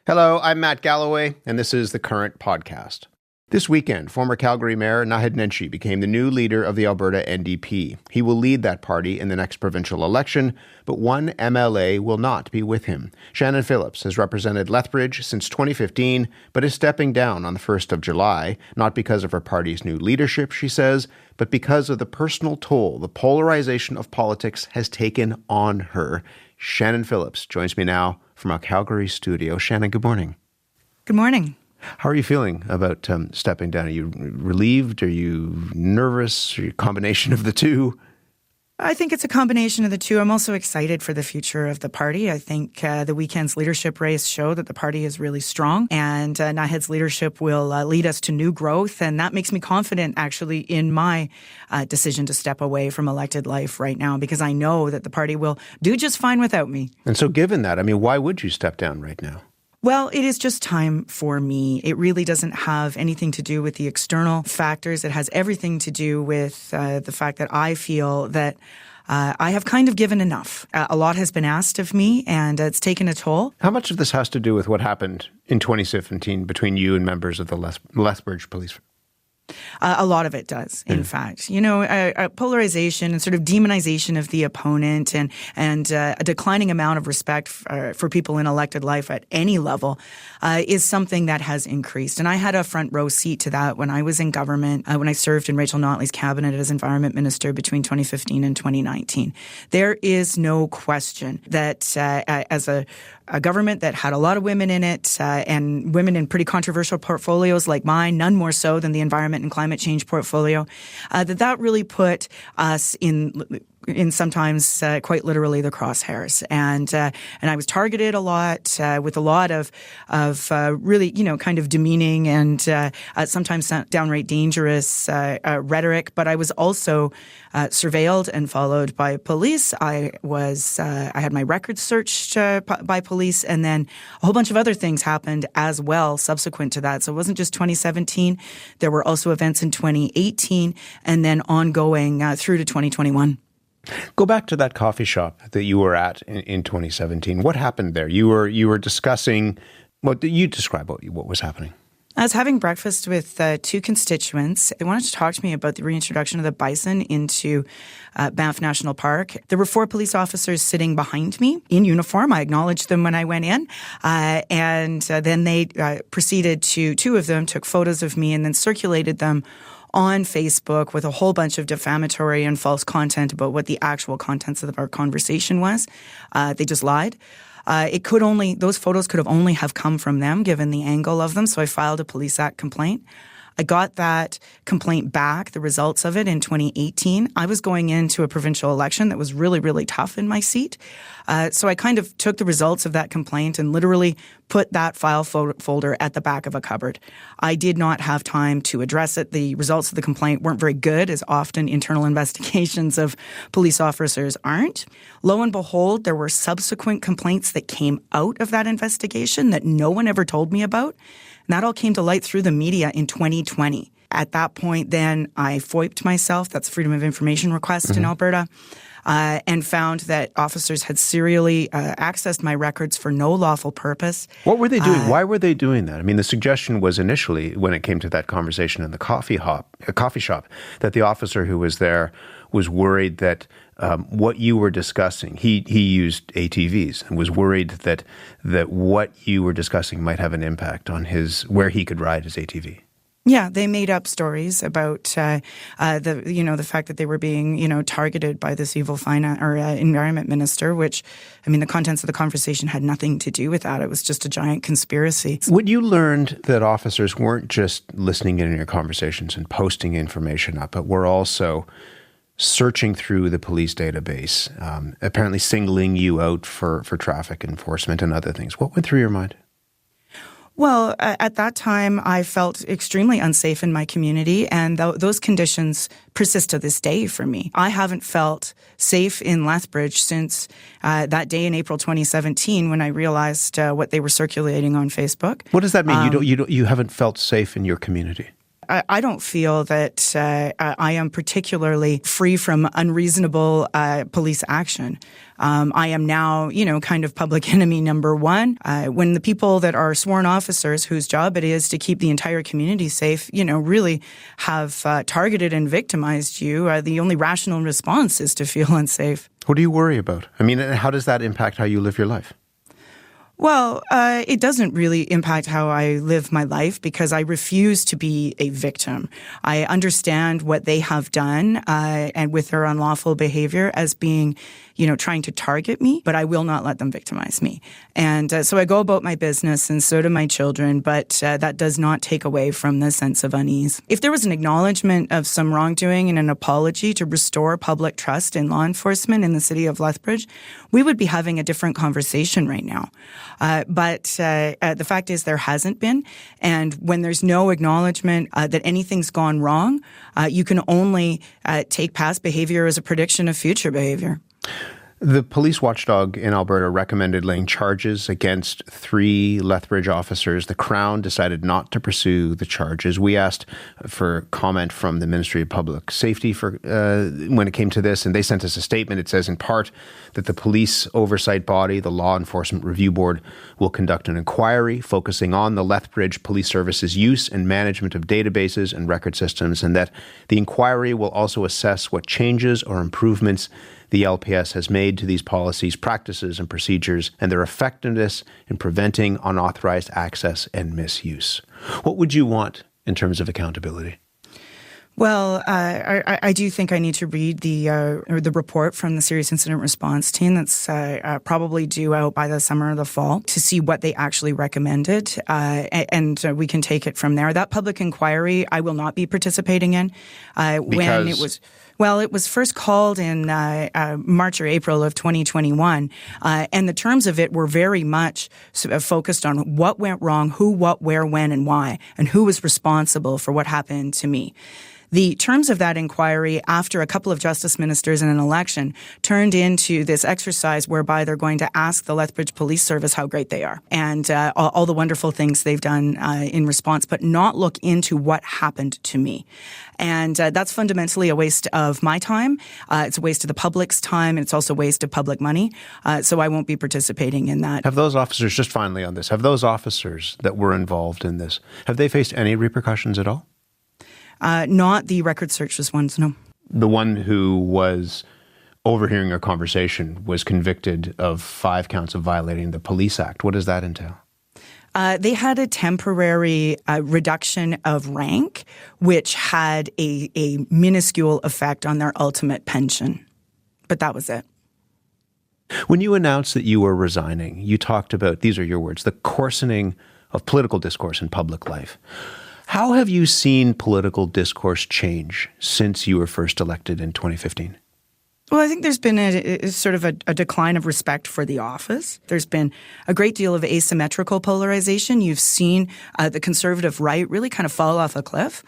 Hello, I'm Matt Galloway, and this is the Current Podcast. This weekend, former Calgary Mayor Naheed Nenshi became the new leader of the Alberta NDP. He will lead that party in the next provincial election, but one MLA will not be with him. Shannon Phillips has represented Lethbridge since 2015, but is stepping down on the 1st of July, not because of her party's new leadership, she says, but because of the personal toll the polarization of politics has taken on her. Shannon Phillips joins me now from our Calgary studio. Shannon, good morning. Good morning. How are you feeling about stepping down? Are you relieved? Are you nervous? Are you a combination of the two? I think it's a combination of the two. I'm also excited for the future of the party. I think the weekend's leadership race showed that the party is really strong, and Naheed's leadership will lead us to new growth, and that makes me confident, actually, in my decision to step away from elected life right now, because I know that the party will do just fine without me. And so given that, why would you step down right now? Well, it is just time for me. It really doesn't have anything to do with the external factors. It has everything to do with the fact that I feel that I have kind of given enough. A lot has been asked of me, and it's taken a toll. How much of this has to do with what happened in 2017 between you and members of the Lethbridge police? A lot of it does, in fact. You know, polarization and sort of demonization of the opponent and a declining amount of respect for people in elected life at any level is something that has increased. And I had a front row seat to that when I was in government, when I served in Rachel Notley's cabinet as Environment Minister between 2015 and 2019. There is no question that as a government that had a lot of women in it and women in pretty controversial portfolios like mine, none more so than the environment and climate change portfolio, that really put us in sometimes quite literally the crosshairs. And I was targeted a lot with a lot of really, kind of demeaning and sometimes downright dangerous rhetoric. But I was also surveilled and followed by police. I had my records searched by police, and then a whole bunch of other things happened as well subsequent to that. So it wasn't just 2017. There were also events in 2018 and then ongoing through to 2021. Go back to that coffee shop that you were at in 2017. What happened there? You were discussing, you describe what was happening. I was having breakfast with two constituents. They wanted to talk to me about the reintroduction of the bison into Banff National Park. There were 4 police officers sitting behind me in uniform. I acknowledged them when I went in. And then they proceeded to, 2 of them took photos of me and then circulated them on Facebook with a whole bunch of defamatory and false content about what the actual contents of our conversation was. They just lied. Those photos could have only have come from them, given the angle of them. So I filed a Police Act complaint. I got that complaint back, the results of it, in 2018. I was going into a provincial election that was really, really tough in my seat. So I kind of took the results of that complaint and literally put that file folder at the back of a cupboard. I did not have time to address it. The results of the complaint weren't very good, as often internal investigations of police officers aren't. Lo and behold, there were subsequent complaints that came out of that investigation that no one ever told me about. And that all came to light through the media in 2020. At that point, then, I FOIP'd myself, that's Freedom of Information request in Alberta, and found that officers had serially accessed my records for no lawful purpose. What were they doing? Why were they doing that? The suggestion was initially, when it came to that conversation in the coffee shop, that the officer who was there was worried that what you were discussing, he used ATVs and was worried that what you were discussing might have an impact on where he could ride his ATV. Yeah, they made up stories about the fact that they were being targeted by this evil environment minister. Which, the contents of the conversation had nothing to do with that. It was just a giant conspiracy. When you learned that officers weren't just listening in on your conversations and posting information up, but were also searching through the police database, apparently singling you out for traffic enforcement and other things, what went through your mind? Well, at that time, I felt extremely unsafe in my community, and those conditions persist to this day for me. I haven't felt safe in Lethbridge since that day in April 2017 when I realized what they were circulating on Facebook. What does that mean? You haven't felt safe in your community? I don't feel that I am particularly free from unreasonable police action. I am now, kind of public enemy number one. When the people that are sworn officers whose job it is to keep the entire community safe, really have targeted and victimized you, the only rational response is to feel unsafe. What do you worry about? I mean, how does that impact how you live your life? Well, it doesn't really impact how I live my life because I refuse to be a victim. I understand what they have done and with their unlawful behavior as being, trying to target me, but I will not let them victimize me. And so I go about my business and so do my children, but that does not take away from the sense of unease. If there was an acknowledgement of some wrongdoing and an apology to restore public trust in law enforcement in the city of Lethbridge, we would be having a different conversation right now. But the fact is there hasn't been. And when there's no acknowledgement that anything's gone wrong, you can only take past behavior as a prediction of future behavior. The police watchdog in Alberta recommended laying charges against 3 Lethbridge officers. The Crown decided not to pursue the charges. We asked for comment from the Ministry of Public Safety when it came to this, and they sent us a statement. It says, in part, that the police oversight body, the Law Enforcement Review Board, will conduct an inquiry focusing on the Lethbridge Police Service's use and management of databases and record systems, and that the inquiry will also assess what changes or improvements the LPS has made to these policies, practices, and procedures, and their effectiveness in preventing unauthorized access and misuse. What would you want in terms of accountability? Well, I do think I need to read the report from the Serious Incident Response Team that's probably due out by the summer or the fall to see what they actually recommended, and we can take it from there. That public inquiry I will not be participating in. When it was... Well, it was first called in March or April of 2021, and the terms of it were very much focused on what went wrong, who, what, where, when, and why, and who was responsible for what happened to me. The terms of that inquiry, after a couple of justice ministers and an election, turned into this exercise whereby they're going to ask the Lethbridge Police Service how great they are and all the wonderful things they've done in response, but not look into what happened to me. And that's fundamentally a waste of my time. It's a waste of the public's time, and it's also a waste of public money. So I won't be participating in that. Have those officers, just finally on this, have those officers that were involved in this, have they faced any repercussions at all? Not the record searches ones, no. The one who was overhearing a conversation was convicted of 5 counts of violating the Police Act. What does that entail? They had a temporary reduction of rank, which had a minuscule effect on their ultimate pension. But that was it. When you announced that you were resigning, you talked about, these are your words, the coarsening of political discourse in public life. How have you seen political discourse change since you were first elected in 2015? Well, I think there's been a sort of a decline of respect for the office. There's been a great deal of asymmetrical polarization. You've seen the conservative right really kind of fall off a cliff.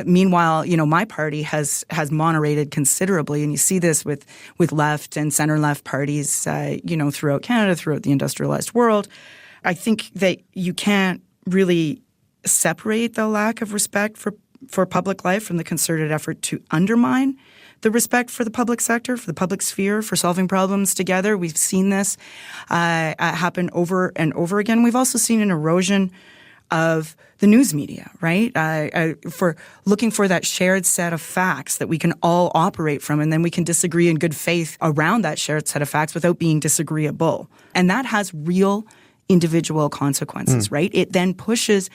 Meanwhile, my party has moderated considerably, and you see this with left and center-left parties, throughout Canada, throughout the industrialized world. I think that you can't really separate the lack of respect for public life from the concerted effort to undermine the respect for the public sector, for the public sphere, for solving problems together. We've seen this happen over and over again. We've also seen an erosion of the news media, right? For looking for that shared set of facts that we can all operate from, and then we can disagree in good faith around that shared set of facts without being disagreeable. And that has real individual consequences, right? It then pushes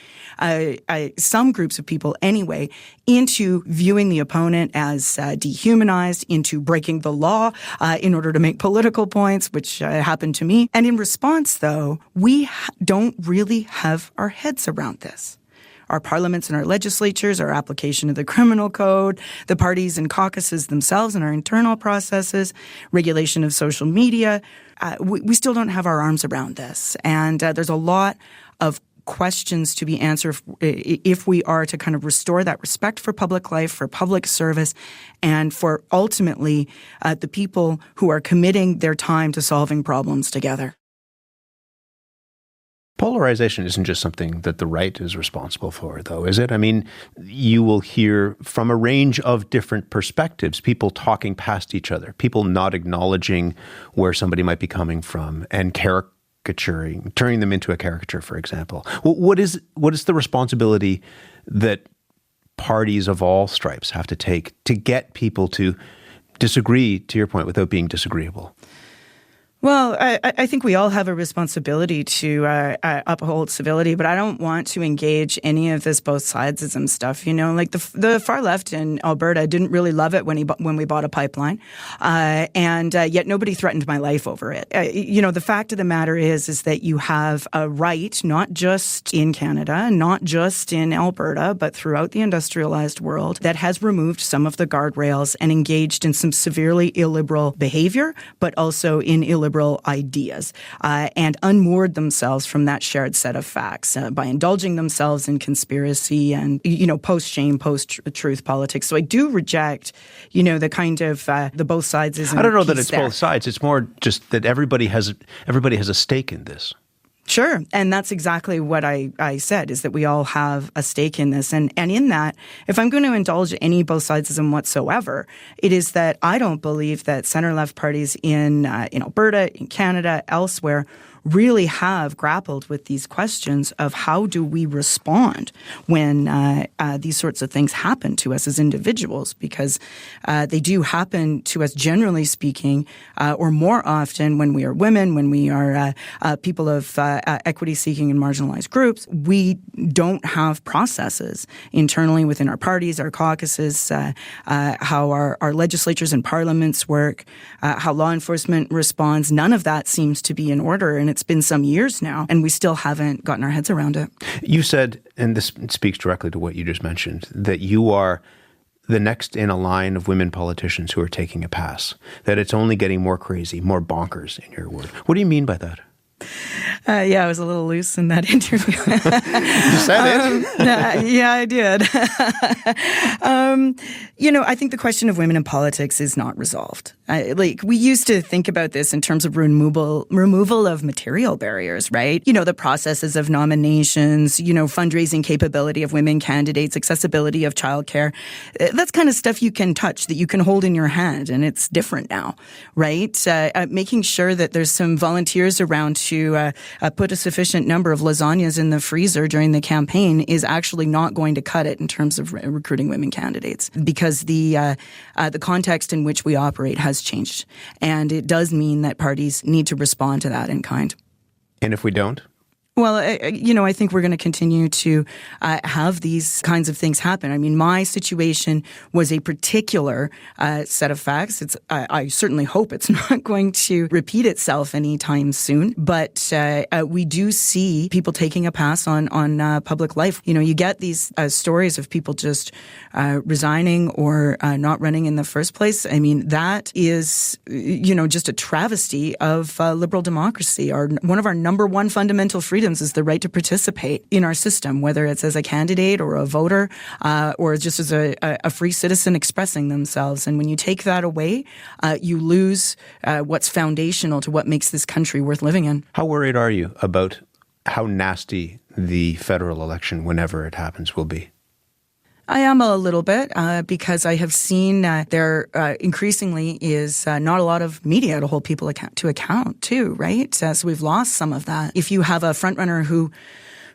some groups of people anyway into viewing the opponent as dehumanized, into breaking the law in order to make political points, which happened to me. And in response, though, we don't really have our heads around this. Our parliaments and our legislatures, our application of the criminal code, the parties and caucuses themselves and our internal processes, regulation of social media. We still don't have our arms around this. And there's a lot of questions to be answered if we are to kind of restore that respect for public life, for public service, and for ultimately the people who are committing their time to solving problems together. Polarization isn't just something that the right is responsible for, though, is it? I mean, you will hear from a range of different perspectives, people talking past each other, people not acknowledging where somebody might be coming from and caricaturing, turning them into a caricature, for example. What is the responsibility that parties of all stripes have to take to get people to disagree, to your point, without being disagreeable? Well, I think we all have a responsibility to uphold civility, but I don't want to engage any of this both sidesism stuff. You know, like the far left in Alberta didn't really love it when we bought a pipeline, and yet nobody threatened my life over it. The fact of the matter is that you have a right, not just in Canada, not just in Alberta, but throughout the industrialized world, that has removed some of the guardrails and engaged in some severely illiberal behavior, but also in illiberal ideas, and unmoored themselves from that shared set of facts by indulging themselves in conspiracy and, post-shame, post-truth politics. So I do reject, the kind of the both sides. I don't know that it's both sides. It's more just that everybody has a stake in this. Sure. And that's exactly what I said, is that we all have a stake in this. And in that, if I'm going to indulge any both sidesism whatsoever, it is that I don't believe that center-left parties in Alberta, in Canada, elsewhere, really have grappled with these questions of how do we respond when these sorts of things happen to us as individuals, because they do happen to us, generally speaking, or more often when we are women, when we are people of equity-seeking and marginalized groups. We don't have processes internally within our parties, our caucuses, how our legislatures and parliaments work, how law enforcement responds. None of that seems to be in order, and it's been some years now, and we still haven't gotten our heads around it. You said, and this speaks directly to what you just mentioned, that you are the next in a line of women politicians who are taking a pass, that it's only getting more crazy, more bonkers, in your word. What do you mean by that? I was a little loose in that interview. You said it. Yeah, I did. I think the question of women in politics is not resolved. We used to think about this in terms of removal of material barriers, right? The processes of nominations, fundraising capability of women candidates, accessibility of childcare. That's kind of stuff you can touch, that you can hold in your hand, and it's different now, right? Making sure that there's some volunteers around to put a sufficient number of lasagnas in the freezer during the campaign is actually not going to cut it in terms of recruiting women candidates, because the context in which we operate has changed, and it does mean that parties need to respond to that in kind. And if we don't? Well, I think we're going to continue to have these kinds of things happen. I mean, my situation was a particular set of facts. I certainly hope it's not going to repeat itself anytime soon. But we do see people taking a pass on public life. You get these stories of people just resigning or not running in the first place. I mean, that is, just a travesty of liberal democracy. One of our number one fundamental freedoms is the right to participate in our system, whether it's as a candidate or a voter or just as a free citizen expressing themselves. And when you take that away, you lose what's foundational to what makes this country worth living in. How worried are you about how nasty the federal election, whenever it happens, will be? I am a little bit because I have seen there increasingly is not a lot of media to hold people to account too, right? So we've lost some of that. If you have a frontrunner who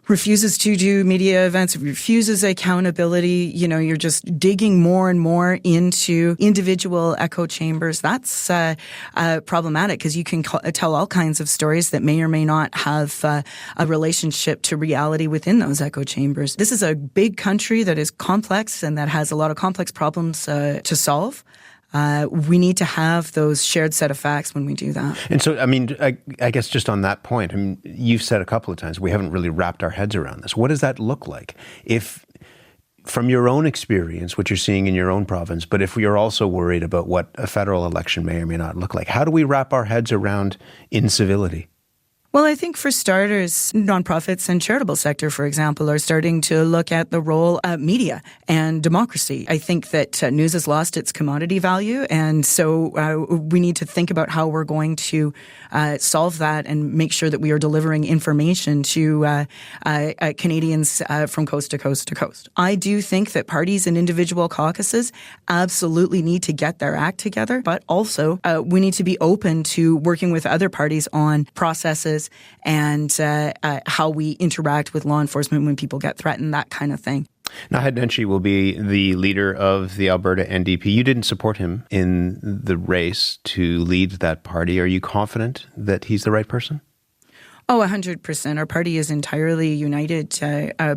refuses to do media events, refuses accountability, you're just digging more and more into individual echo chambers. That's problematic, because you can tell all kinds of stories that may or may not have a relationship to reality within those echo chambers. This is a big country that is complex and that has a lot of complex problems to solve. We need to have those shared set of facts when we do that. And so, I mean, I guess just on that point, I mean, you've said a couple of times, we haven't really wrapped our heads around this. What does that look like? If, from your own experience, what you're seeing in your own province, but if we are also worried about what a federal election may or may not look like, how do we wrap our heads around incivility? Well, I think for starters, nonprofits and charitable sector, for example, are starting to look at the role of media and democracy. I think that news has lost its commodity value, and so we need to think about how we're going to solve that and make sure that we are delivering information to Canadians from coast to coast to coast. I do think that parties and individual caucuses absolutely need to get their act together, but also we need to be open to working with other parties on processes and how we interact with law enforcement when people get threatened, that kind of thing. Naheed Nenshi will be the leader of the Alberta NDP. You didn't support him in the race to lead that party. Are you confident that he's the right person? Oh, 100%. Our party is entirely united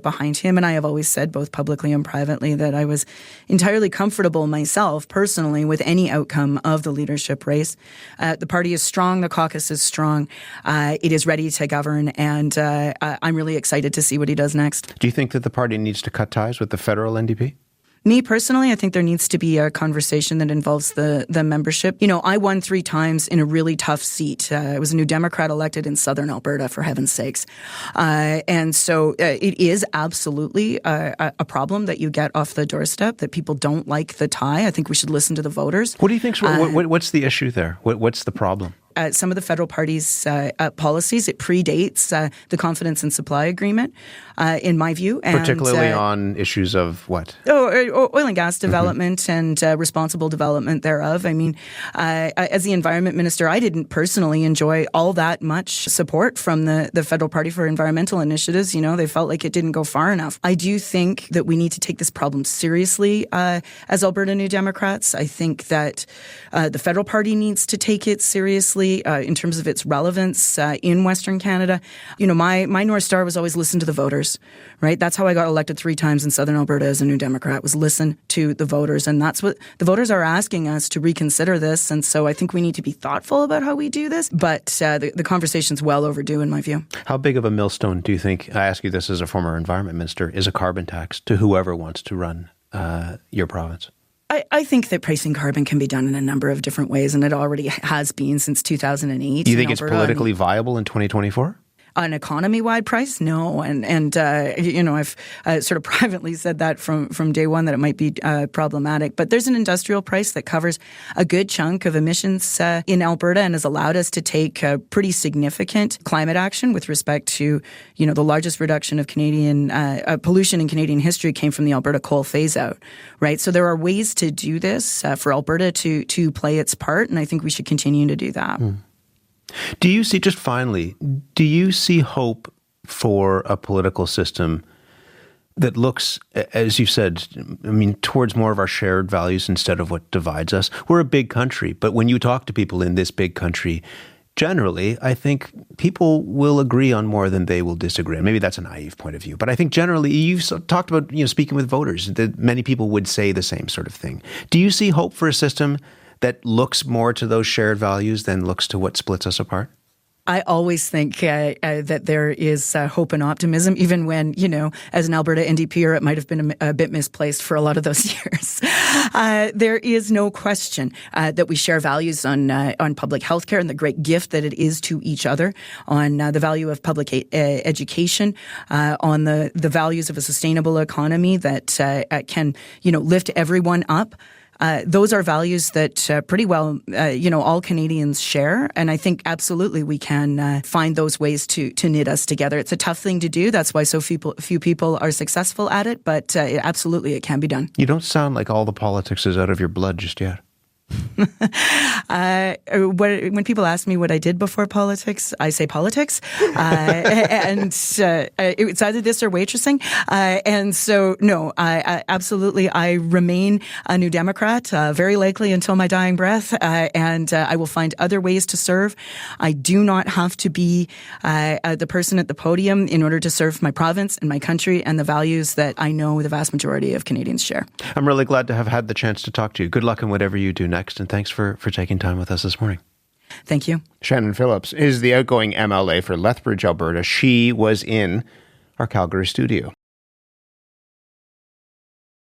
behind him. And I have always said, both publicly and privately, that I was entirely comfortable myself, personally, with any outcome of the leadership race. The party is strong. The caucus is strong. It is ready to govern. And I'm really excited to see what he does next. Do you think that the party needs to cut ties with the federal NDP? Me personally, I think there needs to be a conversation that involves the membership. You know, I won 3 times in a really tough seat. I was a New Democrat elected in southern Alberta, for heaven's sakes. And so it is absolutely a problem that you get off the doorstep, that people don't like the tie. I think we should listen to the voters. What do you think? What's the issue there? What's the problem? Some of the federal party's policies, it predates the confidence and supply agreement, in my view. And, particularly on issues of what? Oil and gas development and responsible development thereof. I mean, as the environment minister, I didn't personally enjoy all that much support from the federal party for environmental initiatives. You know, they felt like it didn't go far enough. I do think that we need to take this problem seriously as Alberta New Democrats. I think that the federal party needs to take it seriously in terms of its relevance in Western Canada. You know, my North Star was always listen to the voters, right? That's how I got elected 3 times in Southern Alberta as a New Democrat, was listen to the voters. And that's what the voters are asking us, to reconsider this. And so I think we need to be thoughtful about how we do this. But the conversation's well overdue, in my view. How big of a millstone do you think, I ask you this as a former environment minister, is a carbon tax to whoever wants to run your province? I think that pricing carbon can be done in a number of different ways, and it already has been since 2008. Do you think it's politically viable in 2024? An economy-wide price? No. And you know, I've sort of privately said that from day one, that it might be problematic. But there's an industrial price that covers a good chunk of emissions in Alberta and has allowed us to take pretty significant climate action with respect to, you know, the largest reduction of Canadian pollution in Canadian history came from the Alberta coal phase-out, right? So there are ways to do this for Alberta to play its part, and I think we should continue to do that. Do you see, just finally, do you see hope for a political system that looks, as you said, I mean, towards more of our shared values instead of what divides us? We're a big country, but when you talk to people in this big country, generally, I think people will agree on more than they will disagree. Maybe that's a naive point of view, but I think generally, you've talked about, you know, speaking with voters, that many people would say the same sort of thing. Do you see hope for a system that looks more to those shared values than looks to what splits us apart? I always think that there is hope and optimism, even when, you know, as an Alberta NDPer, it might have been a bit misplaced for a lot of those years. There is no question that we share values on public health care and the great gift that it is to each other, on the value of public education, on the values of a sustainable economy that can, you know, lift everyone up. Those are values that pretty well, all Canadians share. And I think absolutely we can find those ways to knit us together. It's a tough thing to do. That's why so few people are successful at it. But absolutely, it can be done. You don't sound like all the politics is out of your blood just yet. When people ask me what I did before politics, I say politics, and it's either this or waitressing. And so, no, I absolutely, I remain a New Democrat, very likely until my dying breath, and I will find other ways to serve. I do not have to be the person at the podium in order to serve my province and my country and the values that I know the vast majority of Canadians share. I'm really glad to have had the chance to talk to you. Good luck in whatever you do next, and thanks for taking time with us this morning. Thank you. Shannon Phillips is the outgoing MLA for Lethbridge, Alberta. She was in our Calgary studio.